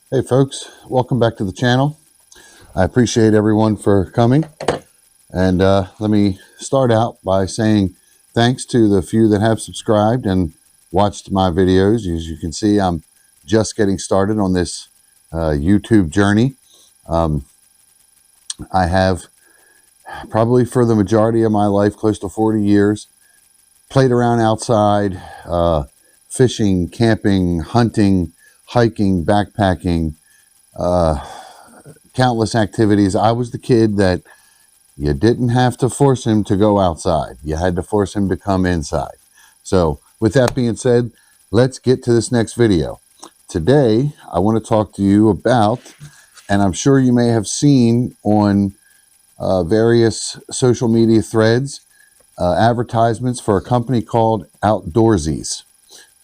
Hey folks, welcome back to the channel. I appreciate everyone for coming. And let me start out by saying thanks to the few that have subscribed and watched my videos. As you can see, I'm just getting started on this YouTube journey. I have probably for the majority of my life, close to 40 years, played around outside, fishing, camping, hunting, hiking, backpacking, countless activities. I was the kid that you didn't have to force him to go outside. You had to force him to come inside. So with that being said, let's get to this next video. Today, I want to talk to you about, and I'm sure you may have seen on various social media threads, advertisements for a company called Outdoorzees.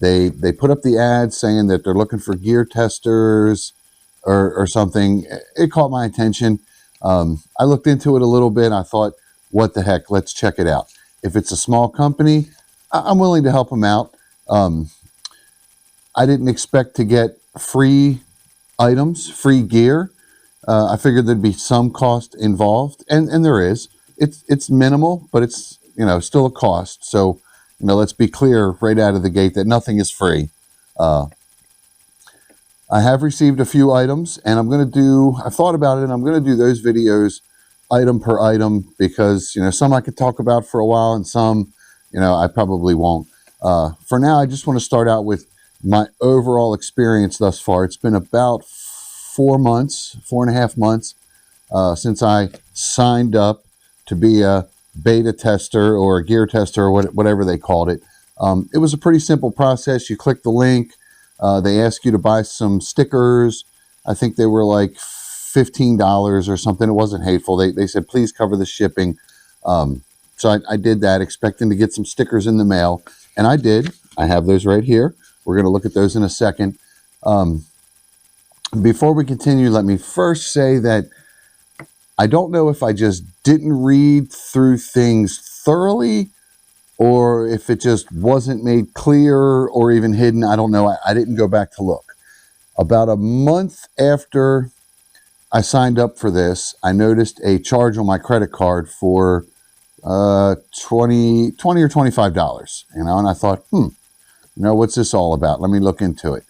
They put up the ad saying that they're looking for gear testers or something. It caught my attention. I looked into it a little bit. I thought, what the heck, let's check it out. If it's a small company, I'm willing to help them out. I didn't expect to get free items, free gear. I figured there'd be some cost involved, and there is. It's minimal, but it's still a cost. So let's be clear right out of the gate that nothing is free. I have received a few items, and I thought about it, and I'm going to do those videos item per item because, some I could talk about for a while and some, I probably won't. For now, I just want to start out with my overall experience thus far. It's been about 4.5 months since I signed up to be a beta tester or a gear tester or whatever they called it. It was a pretty simple process. You click the link. They ask you to buy some stickers. I think they were like $15 or something. It wasn't hateful. They said, please cover the shipping. So I did that, expecting to get some stickers in the mail. And I did. I have those right here. We're going to look at those in a second. Before we continue, let me first say that I don't know if I just didn't read through things thoroughly or if it just wasn't made clear or even hidden. I don't know. I didn't go back to look. About a month after I signed up for this, I noticed a charge on my credit card for $20 or $25. And I thought, what's this all about? Let me look into it.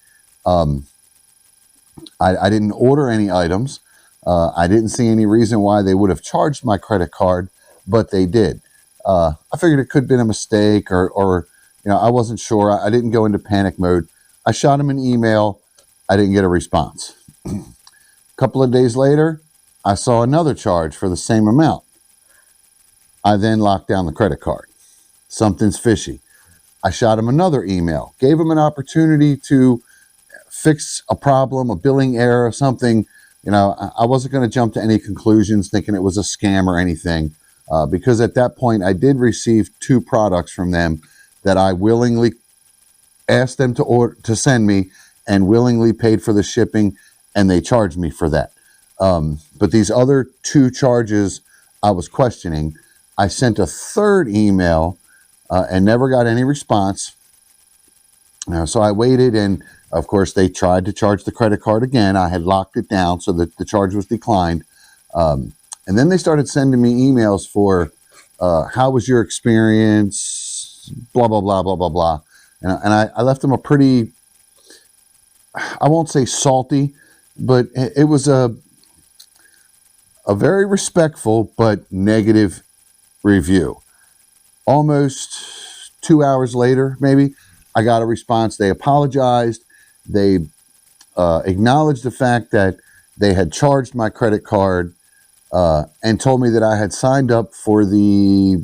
I didn't order any items. I didn't see any reason why they would have charged my credit card, but they did. I figured it could have been a mistake or I wasn't sure. I didn't go into panic mode. I shot him an email. I didn't get a response. A couple of days later, I saw another charge for the same amount. I then locked down the credit card. Something's fishy. I shot him another email, gave him an opportunity to fix a problem, a billing error, something. I wasn't going to jump to any conclusions thinking it was a scam or anything. Because at that point, I did receive 2 products from them that I willingly asked them to send me and willingly paid for the shipping, and they charged me for that. But these other 2 charges I was questioning. I sent a third email and never got any response. So I waited, and of course, they tried to charge the credit card again. I had locked it down so that the charge was declined. And then they started sending me emails for, how was your experience, blah, blah, blah, blah, blah, blah. And I left them a pretty, I won't say salty, but it was a very respectful but negative review. Almost 2 hours later, maybe, I got a response. They apologized. They acknowledged the fact that they had charged my credit card and told me that I had signed up for the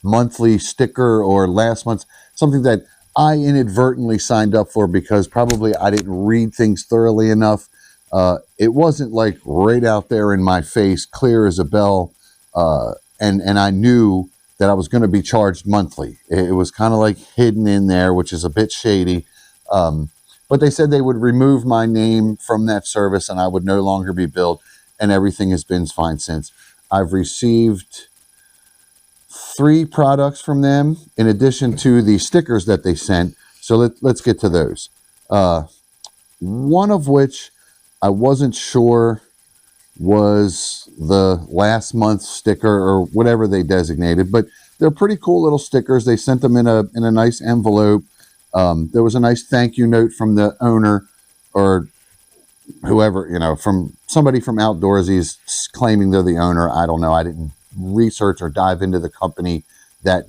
monthly sticker or last month's, something that I inadvertently signed up for because probably I didn't read things thoroughly enough. It wasn't like right out there in my face, clear as a bell, and I knew that I was going to be charged monthly. It was kind of like hidden in there, which is a bit shady. But they said they would remove my name from that service and I would no longer be billed. And everything has been fine since. I've received 3 products from them in addition to the stickers that they sent. So let's get to those. One of which I wasn't sure was the last month sticker or whatever they designated, but they're pretty cool little stickers. They sent them in a nice envelope. There was a nice thank you note from the owner or whoever, from somebody from Outdoorzees claiming they're the owner. I don't know. I didn't research or dive into the company that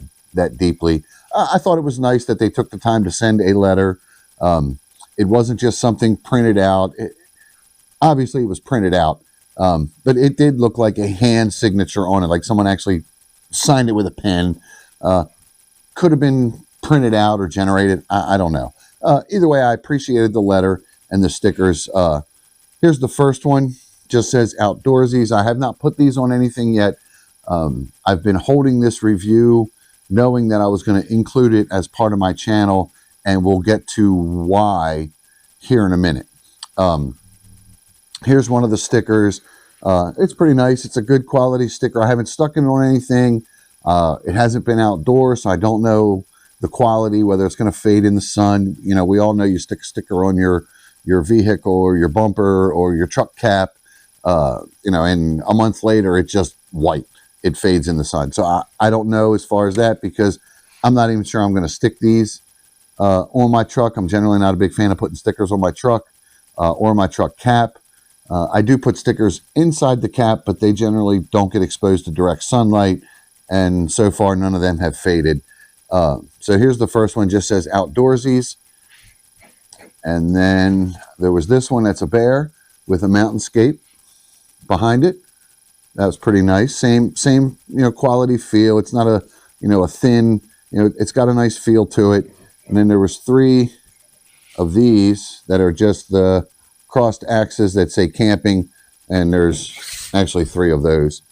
deeply. I thought it was nice that they took the time to send a letter. It wasn't just something printed out. Obviously, it was printed out, but it did look like a hand signature on it, like someone actually signed it with a pen. Could have been printed out or generated. I don't know. Either way, I appreciated the letter and the stickers. Here's the first one. Just says Outdoorzees. I have not put these on anything yet. I've been holding this review knowing that I was going to include it as part of my channel, and we'll get to why here in a minute. Here's one of the stickers. It's pretty nice. It's a good quality sticker. I haven't stuck it on anything. It hasn't been outdoors, so I don't know the quality, whether it's going to fade in the sun. We all know you stick a sticker on your vehicle or your bumper or your truck cap, and a month later it's just white. It fades in the sun. So I don't know as far as that, because I'm not even sure I'm going to stick these on my truck. I'm generally not a big fan of putting stickers on my truck or my truck cap. I do put stickers inside the cap, but they generally don't get exposed to direct sunlight, and so far none of them have faded. So here's the first one. Just says Outdoorzees. And then there was this one that's a bear with a mountainscape behind it. That was pretty nice. Same quality feel. It's not a thin, it's got a nice feel to it. And then there was 3 of these that are just the crossed axes that say camping, and there's actually 3 of those.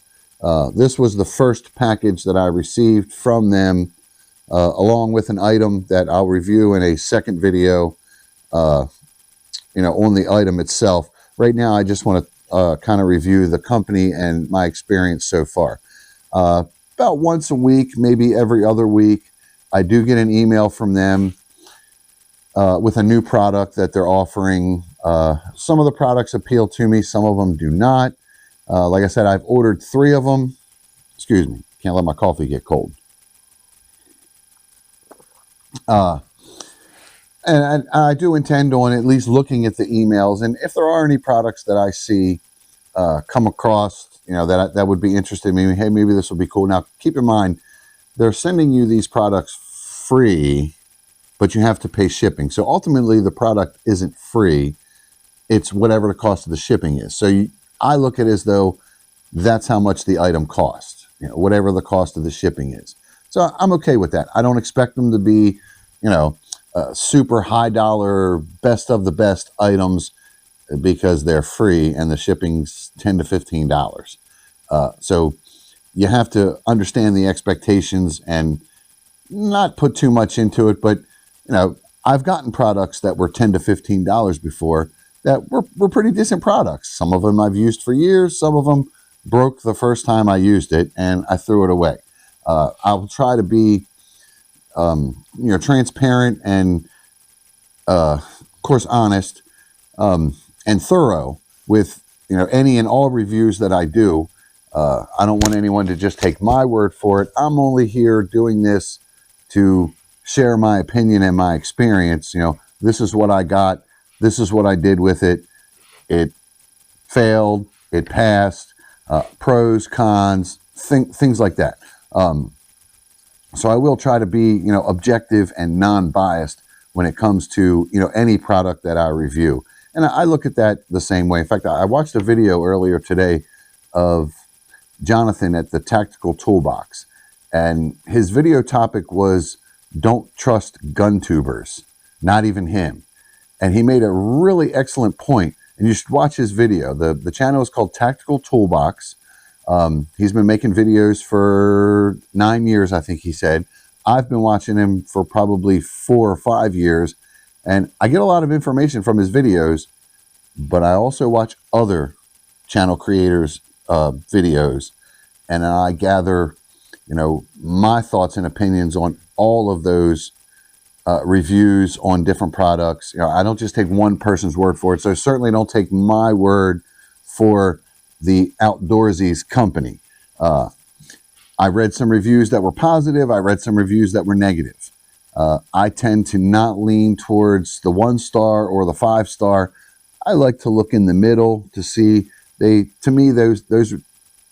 This was the first package that I received from them, along with an item that I'll review in a second video, on the item itself. Right now, I just want to kind of review the company and my experience so far. About once a week, maybe every other week, I do get an email from them with a new product that they're offering. Some of the products appeal to me, some of them do not. Like I said, I've ordered 3 of them. Excuse me, can't let my coffee get cold. And I do intend on at least looking at the emails, and if there are any products that I see come across, that would be interesting. Maybe, hey, maybe this will be cool. Now, keep in mind, they're sending you these products free, but you have to pay shipping. So ultimately, the product isn't free. It's whatever the cost of the shipping is. So I look at it as though that's how much the item costs, whatever the cost of the shipping is. So I'm okay with that. I don't expect them to be, super high dollar, best of the best items because they're free and the shipping's $10 to $15. So you have to understand the expectations and not put too much into it. But, I've gotten products that were $10 to $15 before that were pretty decent products. Some of them I've used for years. Some of them broke the first time I used it and I threw it away. I'll try to be, transparent and, of course, honest and thorough with, any and all reviews that I do. I don't want anyone to just take my word for it. I'm only here doing this to share my opinion and my experience. This is what I got. This is what I did with it. It failed. It passed. Pros, cons, things like that. So I will try to be, objective and non-biased when it comes to, any product that I review. And I look at that the same way. In fact, I watched a video earlier today of Jonathan at the Tactical Toolbox. And his video topic was, don't trust gun tubers, not even him. And he made a really excellent point. And you should watch his video. The channel is called Tactical Toolbox. He's been making videos for 9 years, I think he said. I've been watching him for probably 4 or 5 years. And I get a lot of information from his videos, but I also watch other channel creators' videos. And I gather, my thoughts and opinions on all of those reviews on different products. You know, I don't just take one person's word for it. So certainly don't take my word for the Outdoorzees company. I read some reviews that were positive. I read some reviews that were negative. I tend to not lean towards the 1-star or the 5-star. I like to look in the middle to see. To me, those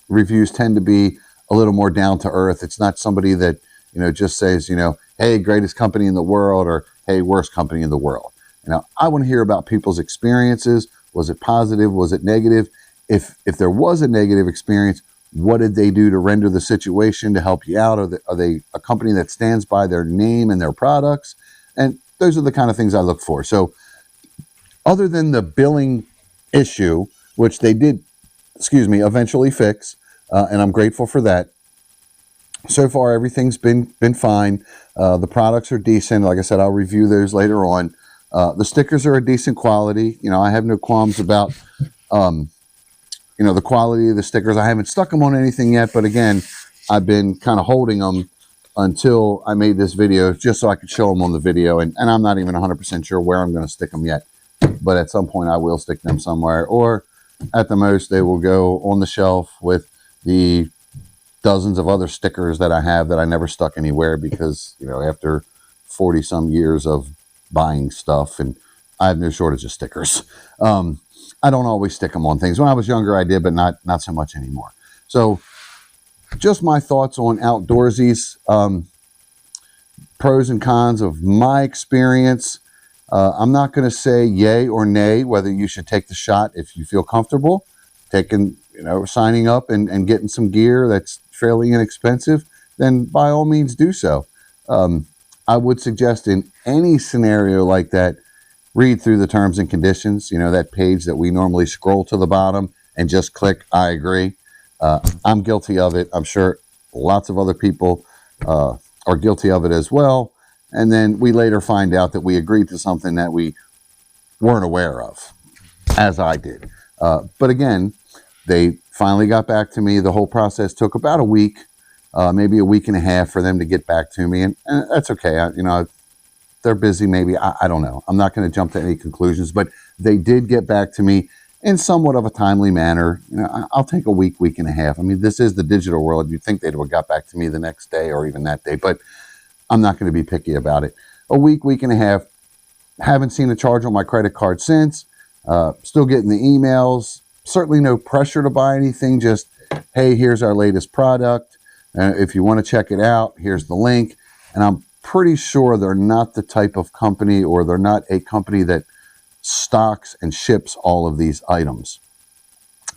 reviews tend to be a little more down to earth. It's not somebody that, you know, just says, you know, hey, greatest company in the world, or hey, worst company in the world. You know, I want to hear about people's experiences. Was it positive? Was it negative? If there was a negative experience, what did they do to render the situation to help you out? Are they a company that stands by their name and their products? And those are the kind of things I look for. So other than the billing issue, which they did, eventually fix, and I'm grateful for that. So far, everything's been fine. The products are decent. Like I said, I'll review those later on. The stickers are a decent quality. You know, I have no qualms about, you know, the quality of the stickers. I haven't stuck them on anything yet, but again, I've been kind of holding them until I made this video just so I could show them on the video. And I'm not even 100% sure where I'm going to stick them yet, but at some point I will stick them somewhere, or at the most they will go on the shelf with the dozens of other stickers that I have that I never stuck anywhere because, you know, after 40 some years of buying stuff, and I have no shortage of stickers. I don't always stick them on things. When I was younger, I did, but not so much anymore. So just my thoughts on Outdoorzees, pros and cons of my experience. I'm not going to say yay or nay whether you should take the shot if you feel comfortable taking, you know, signing up and getting some gear that's fairly inexpensive. Then by all means do so. I would suggest in any scenario like that, read through the terms and conditions, you know, that page that we normally scroll to the bottom and just click, I agree. I'm guilty of it. I'm sure lots of other people are guilty of it as well. And then we later find out that we agreed to something that we weren't aware of, as I did. But again, they finally got back to me. The whole process took about a week, maybe a week and a half for them to get back to me. And that's okay. You know, they're busy maybe. I don't know. I'm not going to jump to any conclusions, but they did get back to me in somewhat of a timely manner. You know, I'll take a week, week and a half. I mean, this is the digital world. You'd think they would have got back to me the next day or even that day, but I'm not going to be picky about it. A week, week and a half. Haven't seen a charge on my credit card since. Still getting the emails. Certainly no pressure to buy anything. Just, hey, here's our latest product. If you want to check it out, here's the link. And I'm pretty sure they're not the type of company, or they're not a company that stocks and ships all of these items.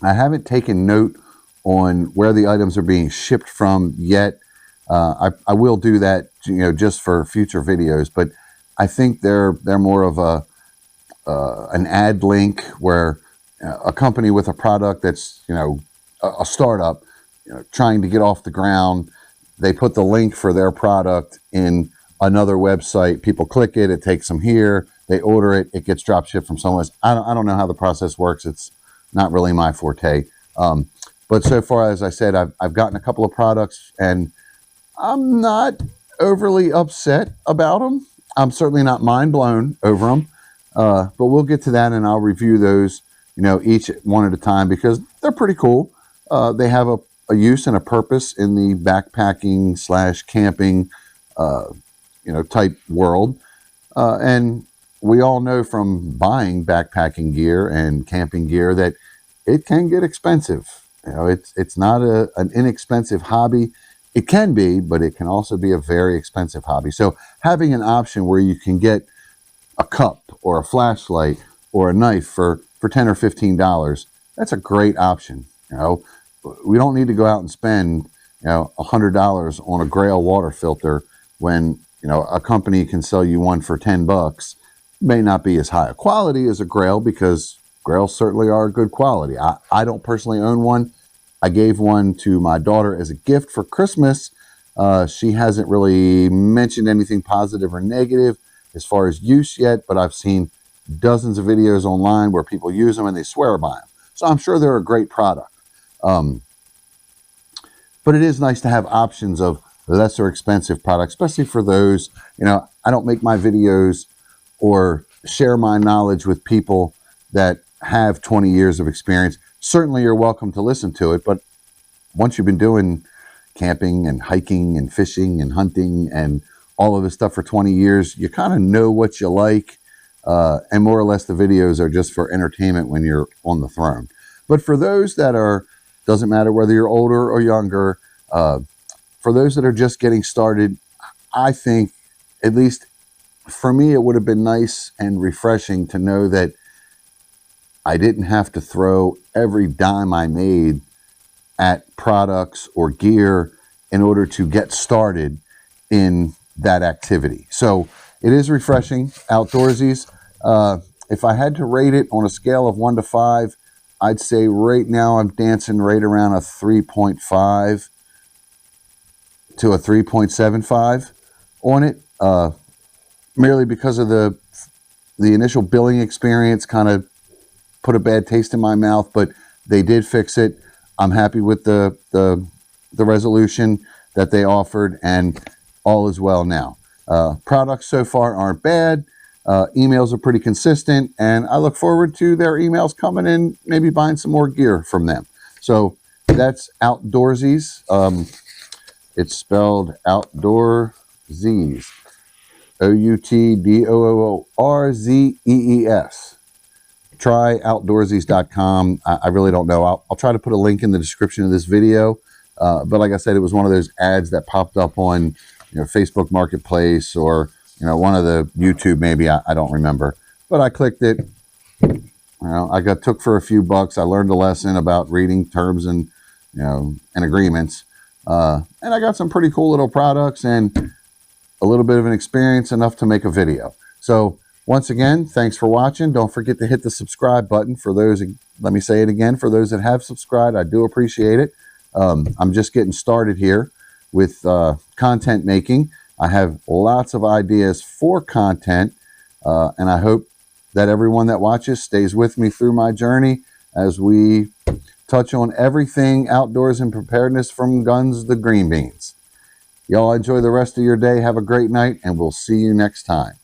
I haven't taken note on where the items are being shipped from yet. I will do that, you know, just for future videos, but I think they're more of an ad link where a company with a product that's, you know, a startup, you know, trying to get off the ground, they put the link for their product in another website. People click it, it takes them here, they order it, it gets drop shipped from somewhere else. I don't know how the process works. It's not really my forte. But so far, as I said, I've gotten a couple of products and I'm not overly upset about them. I'm certainly not mind blown over them. But we'll get to that and I'll review those, you know, each one at a time because they're pretty cool. They have a use and a purpose in the backpacking / camping, you know, type world. And we all know from buying backpacking gear and camping gear that it can get expensive. You know, it's not an inexpensive hobby. It can be, but it can also be a very expensive hobby. So having an option where you can get a cup or a flashlight or a knife for $10 or $15, that's a great option. You know, we don't need to go out and spend, you know, $100 on a Grail water filter when, you know, a company can sell you one for $10. May not be as high a quality as a Grail because Grails certainly are good quality. I don't personally own one. I gave one to my daughter as a gift for Christmas. She hasn't really mentioned anything positive or negative as far as use yet, but I've seen dozens of videos online where people use them and they swear by them. So I'm sure they're a great product. But it is nice to have options of lesser expensive products, especially for those, you know, I don't make my videos or share my knowledge with people that have 20 years of experience. Certainly you're welcome to listen to it, but once you've been doing camping and hiking and fishing and hunting and all of this stuff for 20 years, you kind of know what you like. And more or less the videos are just for entertainment when you're on the throne. But for those that are, doesn't matter whether you're older or younger, for those that are just getting started, I think, at least for me, it would have been nice and refreshing to know that I didn't have to throw every dime I made at products or gear in order to get started in that activity. So it is refreshing. Outdoorzees. If I had to rate it on a scale of 1 to 5, I'd say right now I'm dancing right around a 3.5 to a 3.75 on it, merely because of the initial billing experience kind of put a bad taste in my mouth, but they did fix it. I'm happy with the resolution that they offered, and all is well now. Products so far aren't bad. Emails are pretty consistent, and I look forward to their emails coming in, maybe buying some more gear from them. So that's Outdoorzees. It's spelled Outdoorzees. Outdoorzees. Try outdoorzees.com. I really don't know. I'll try to put a link in the description of this video. But like I said, it was one of those ads that popped up on Facebook Marketplace or one of the YouTube, maybe. I don't remember. But I clicked it. I got took for a few bucks. I learned a lesson about reading terms and and agreements. And I got some pretty cool little products and a little bit of an experience, enough to make a video. So once again, thanks for watching. Don't forget to hit the subscribe button. For those, let me say it again, for those that have subscribed, I do appreciate it. I'm just getting started here with content making. I have lots of ideas for content, and I hope that everyone that watches stays with me through my journey as we touch on everything outdoors and preparedness, from guns to green beans. Y'all enjoy the rest of your day. Have a great night, and we'll see you next time.